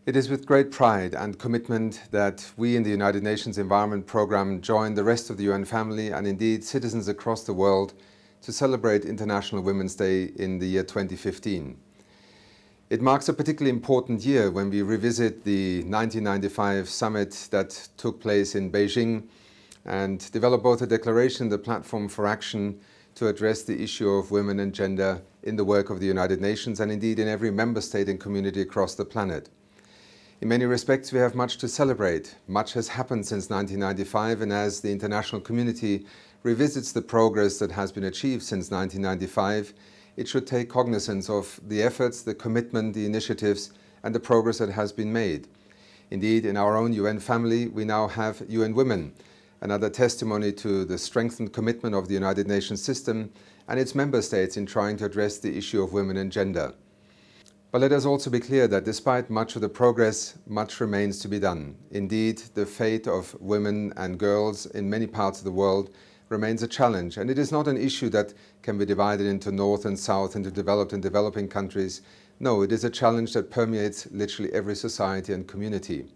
It is with great pride and commitment that we in the United Nations Environment Programme join the rest of the UN family and indeed citizens across the world to celebrate International Women's Day in the year 2015. It marks a particularly important year when we revisit the 1995 summit that took place in Beijing and develop both a declaration and the platform for action to address the issue of women and gender in the work of the United Nations and indeed in every member state and community across the planet. In many respects, we have much to celebrate. Much has happened since 1995, and as the international community revisits the progress that has been achieved since 1995, it should take cognizance of the efforts, the commitment, the initiatives, and the progress that has been made. Indeed, in our own UN family, we now have UN Women, another testimony to the strengthened commitment of the United Nations system and its member states in trying to address the issue of women and gender. But let us also be clear that despite much of the progress, much remains to be done. Indeed, the fate of women and girls in many parts of the world remains a challenge, and it is not an issue that can be divided into North and South, into developed and developing countries. No, it is a challenge that permeates literally every society and community.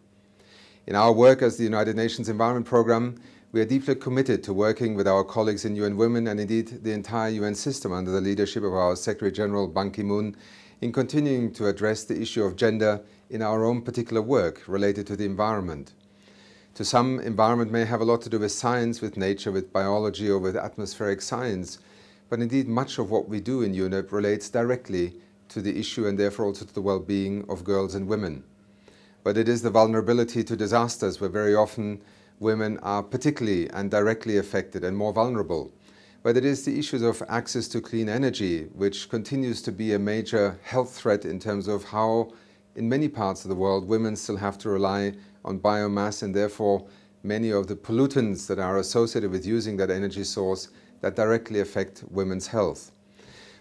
In our work as the United Nations Environment Programme, we are deeply committed to working with our colleagues in UN Women and indeed the entire UN system under the leadership of our Secretary General Ban Ki-moon in continuing to address the issue of gender in our own particular work related to the environment. To some, environment may have a lot to do with science, with nature, with biology or with atmospheric science, but indeed much of what we do in UNEP relates directly to the issue and therefore also to the well-being of girls and women. But it is the vulnerability to disasters where very often women are particularly and directly affected and more vulnerable. But it is the issues of access to clean energy, which continues to be a major health threat in terms of how, in many parts of the world, women still have to rely on biomass and therefore many of the pollutants that are associated with using that energy source that directly affect women's health.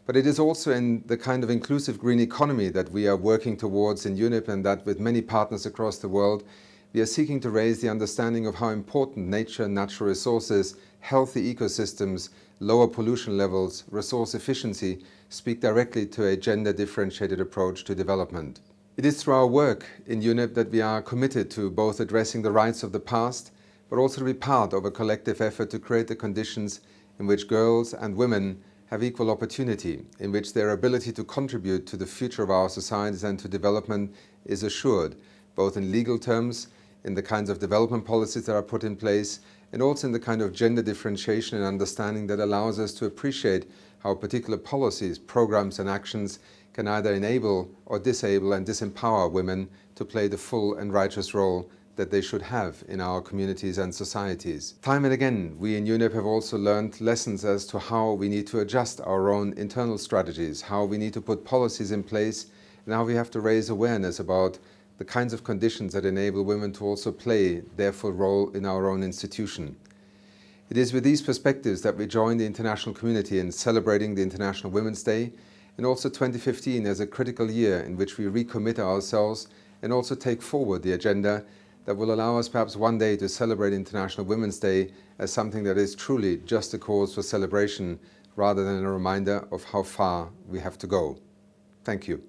But it is also in the kind of inclusive green economy that we are working towards in UNEP and that with many partners across the world, we are seeking to raise the understanding of how important nature, natural resources, healthy ecosystems, lower pollution levels, resource efficiency speak directly to a gender-differentiated approach to development. It is through our work in UNEP that we are committed to both addressing the rights of the past, but also to be part of a collective effort to create the conditions in which girls and women have equal opportunity, in which their ability to contribute to the future of our societies and to development is assured, both in legal terms, in the kinds of development policies that are put in place, and also in the kind of gender differentiation and understanding that allows us to appreciate how particular policies, programs and actions can either enable or disable and disempower women to play the full and righteous role that they should have in our communities and societies. Time and again, we in UNEP have also learned lessons as to how we need to adjust our own internal strategies, how we need to put policies in place, and how we have to raise awareness about the kinds of conditions that enable women to also play their full role in our own institution. It is with these perspectives that we join the international community in celebrating the International Women's Day and also 2015 as a critical year in which we recommit ourselves and also take forward the agenda that will allow us perhaps one day to celebrate International Women's Day as something that is truly just a cause for celebration rather than a reminder of how far we have to go. Thank you.